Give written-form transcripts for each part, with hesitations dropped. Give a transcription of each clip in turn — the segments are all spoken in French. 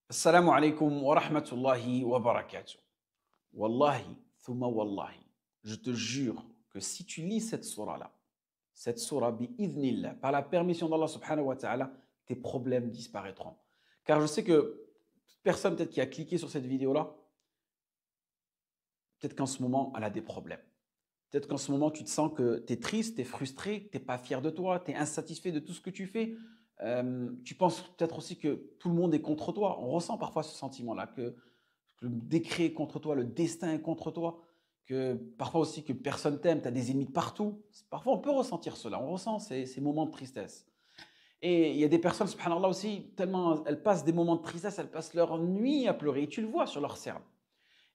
Assalamu alaikum wa rahmatullahi wa barakatuh. Wallahi, thumma wallahi, je te jure que si tu lis cette surah-là, cette surah bi'idhnillah, par la permission d'Allah subhanahu wa ta'ala, tes problèmes disparaîtront. Car je sais que personne peut-être qui a cliqué sur cette vidéo-là, peut-être qu'en ce moment, elle a des problèmes. Peut-être qu'en ce moment, tu te sens que tu es triste, tu es frustré, tu n'es pas fier de toi, tu es insatisfait de tout ce que tu fais. Tu penses peut-être aussi que tout le monde est contre toi. On ressent parfois ce sentiment-là, que le décret est contre toi, le destin est contre toi, que parfois aussi que personne t'aime, tu as des ennemis de partout. Parfois, on peut ressentir cela. On ressent ces moments de tristesse. Et il y a des personnes, subhanallah aussi, tellement elles passent des moments de tristesse, elles passent leur nuit à pleurer. Et tu le vois sur leur cerveau.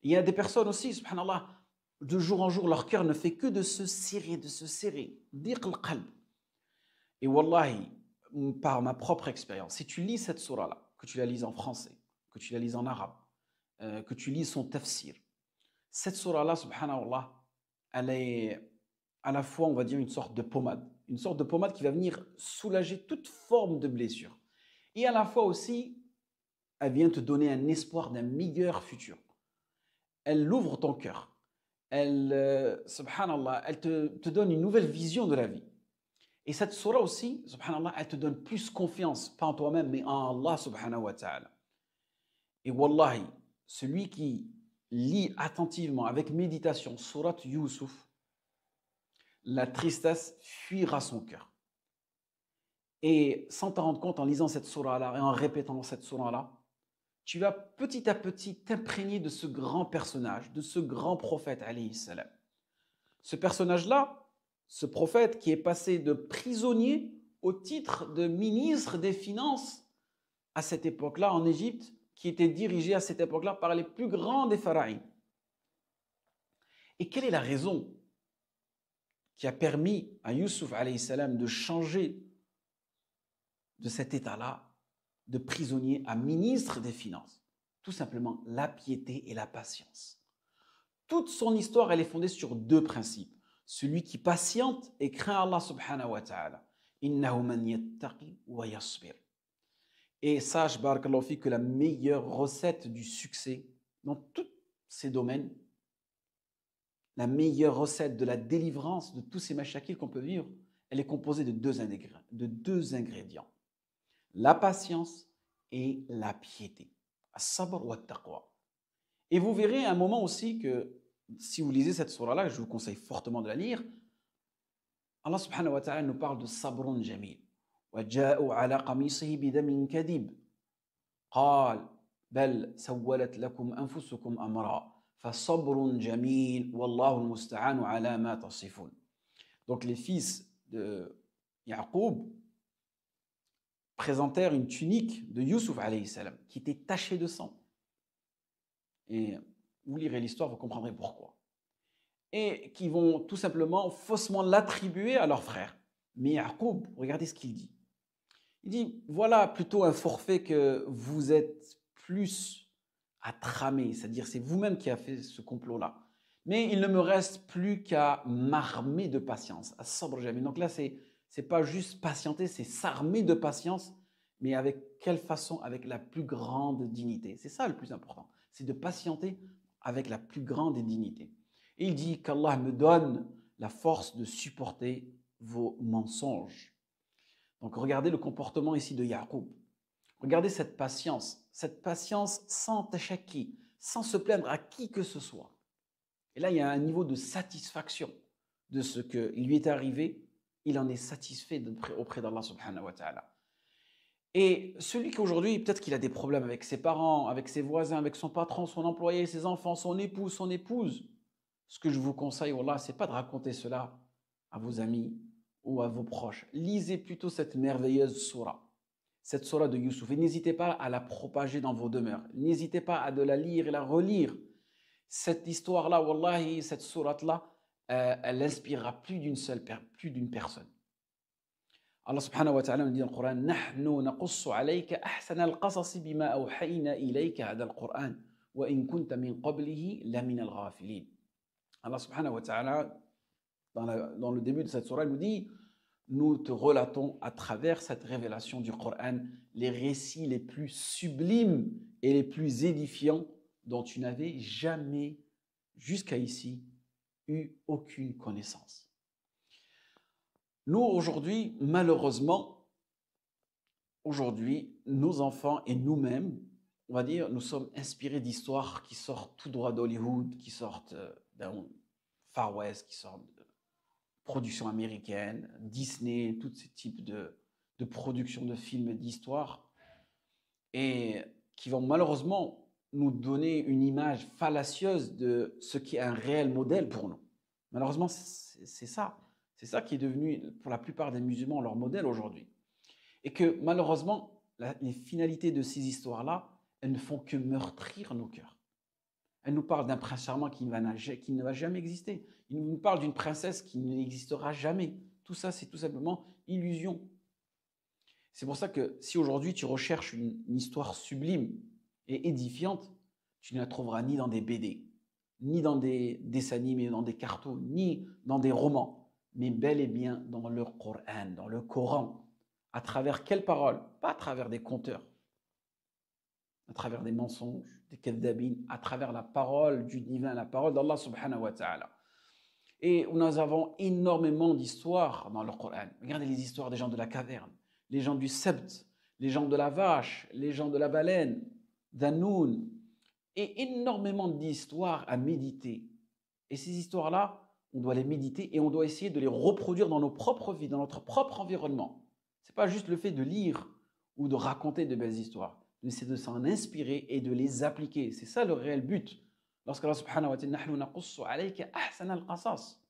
Il y a des personnes aussi, subhanallah, de jour en jour, leur cœur ne fait que de se serrer, de se serrer. Diq al-qalb. Et wallahi, par ma propre expérience, si tu lis cette surah-là, que tu la lises en français, que tu la lises en arabe, que tu lises son tafsir, cette surah-là, subhanallah, elle est à la fois, on va dire, une sorte de pommade qui va venir soulager toute forme de blessure. Et à la fois aussi, elle vient te donner un espoir d'un meilleur futur. Elle ouvre ton cœur. Elle, subhanallah, elle te donne une nouvelle vision de la vie. Et cette surah aussi, subhanallah, elle te donne plus confiance, pas en toi-même, mais en Allah subhanahu wa ta'ala. Et wallahi, celui qui lit attentivement, avec méditation, surat Yusuf, la tristesse fuira son cœur. Et sans t'en rendre compte, en lisant cette surah-là et en répétant cette surah-là, tu vas petit à petit t'imprégner de ce grand personnage, de ce grand prophète, alayhi salam. Ce personnage-là, ce prophète qui est passé de prisonnier au titre de ministre des Finances à cette époque-là en Égypte, qui était dirigé à cette époque-là par les plus grands des pharaïs. Et quelle est la raison qui a permis à Youssouf alayhi salam de changer de cet état-là, de prisonnier à ministre des Finances? Tout simplement la piété et la patience. Toute son histoire, elle est fondée sur deux principes. Celui qui patiente et craint Allah subhanahu wa ta'ala. Innahu man yattaqi wa yasbir. Et sache, barakallahu fi, que la meilleure recette du succès dans tous ces domaines, la meilleure recette de la délivrance de tous ces mashakils qu'on peut vivre, elle est composée de deux ingrédients. La patience et la piété. As-sabr wa taqwa. Et vous verrez à un moment aussi que, si vous lisez cette surah-là, je vous conseille fortement de la lire, Allah subhanahu wa ta'ala nous parle de sabrun jamil. وَجَاءُوا عَلَى قَمِيصِهِ بِدَمٍ كَذِبٍ قال بل سولت لكم أنفسكم أمرا فصبر جميل والله المستعان على ما تصفون. Donc les fils de Yaqub présentèrent une tunique de Youssouf alayhi salam qui était tachée de sang. Et vous lirez l'histoire, vous comprendrez pourquoi. Et qui vont tout simplement faussement l'attribuer à leur frère. Mais Yaqub, regardez ce qu'il dit. Il dit, voilà plutôt un forfait que vous êtes plus à tramer, c'est-à-dire c'est vous-même qui avez fait ce complot-là. Mais il ne me reste plus qu'à m'armer de patience, à sabr jamais. Donc là, c'est pas juste patienter, c'est s'armer de patience, mais avec quelle façon? Avec la plus grande dignité. C'est ça le plus important, c'est de patienter avec la plus grande dignité. Et il dit qu'Allah me donne la force de supporter vos mensonges. Donc regardez le comportement ici de Yaqub. Regardez cette patience sans tachaki, sans se plaindre à qui que ce soit. Et là, il y a un niveau de satisfaction de ce qui lui est arrivé. Il en est satisfait auprès d'Allah subhanahu wa ta'ala. Et celui qui aujourd'hui, peut-être qu'il a des problèmes avec ses parents, avec ses voisins, avec son patron, son employé, ses enfants, son époux, son épouse, ce que je vous conseille, wallah, c'est pas de raconter cela à vos amis ou à vos proches. Lisez plutôt cette merveilleuse surah, cette surah de Youssouf. Et n'hésitez pas à la propager dans vos demeures. N'hésitez pas à de la lire et la relire. Cette histoire-là, wallahi, cette sourate-là, elle inspirera plus d'une personne. Allah subhanahu wa ta'ala nous dit dans le Coran, Nahnu naqussu alayka ahsana al-qasasi bima awhayna ilayka hada al-Qur'an wa in kunta min qablihi la min al-ghafilin. Allah subhanahu wa ta'ala, dans le début de cette surah, il nous dit, nous te relatons à travers cette révélation du Coran les récits les plus sublimes et les plus édifiants dont tu n'avais jamais, jusqu'à ici, eu aucune connaissance. Nous, aujourd'hui, malheureusement, aujourd'hui, nos enfants et nous-mêmes, on va dire, nous sommes inspirés d'histoires qui sortent tout droit d'Hollywood, qui sortent d'un Far West, qui sortent de productions américaines, Disney, tous ces types de productions de films et d'histoires, et qui vont malheureusement nous donner une image fallacieuse de ce qui est un réel modèle pour nous. Malheureusement, c'est ça. C'est ça qui est devenu, pour la plupart des musulmans, leur modèle aujourd'hui. Et que malheureusement, les finalités de ces histoires-là, elles ne font que meurtrir nos cœurs. Elles nous parlent d'un prince charmant qui ne va jamais exister. Ils nous parlent d'une princesse qui n'existera jamais. Tout ça, c'est tout simplement illusion. C'est pour ça que si aujourd'hui tu recherches une histoire sublime et édifiante, tu ne la trouveras ni dans des BD, ni dans des dessins animés, dans des cartoons, ni dans des romans, mais bel et bien dans le Coran, dans le Coran. À travers quelles paroles? Pas à travers des conteurs, à travers des mensonges, des kadhabines, à travers la parole du divin, la parole d'Allah subhanahu wa ta'ala. Et nous avons énormément d'histoires dans le Coran. Regardez les histoires des gens de la caverne, les gens du Sebt, les gens de la vache, les gens de la baleine, d'Anoun, et énormément d'histoires à méditer. Et ces histoires-là, on doit les méditer et on doit essayer de les reproduire dans nos propres vies, dans notre propre environnement. Ce n'est pas juste le fait de lire ou de raconter de belles histoires, mais c'est de s'en inspirer et de les appliquer. C'est ça le réel but. Lorsqu'Allah subhanahu wa ta'ala nahnu naqussu alayka ahsana al-qasas.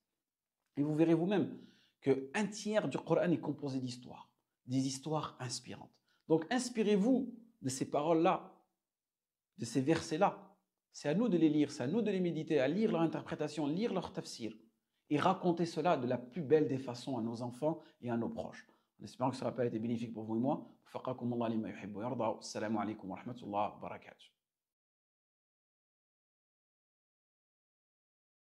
Et vous verrez vous-même qu'un tiers du Coran est composé d'histoires, des histoires inspirantes. Donc inspirez-vous de ces paroles-là, de ces versets-là. C'est à nous de les lire, c'est à nous de les méditer, à lire leur interprétation, lire leur tafsir et raconter cela de la plus belle des façons à nos enfants et à nos proches. En espérant que ça n'a pas été bénéfique pour vous et moi. Assalamu alaikum wa rahmatullahi wa barakatuh.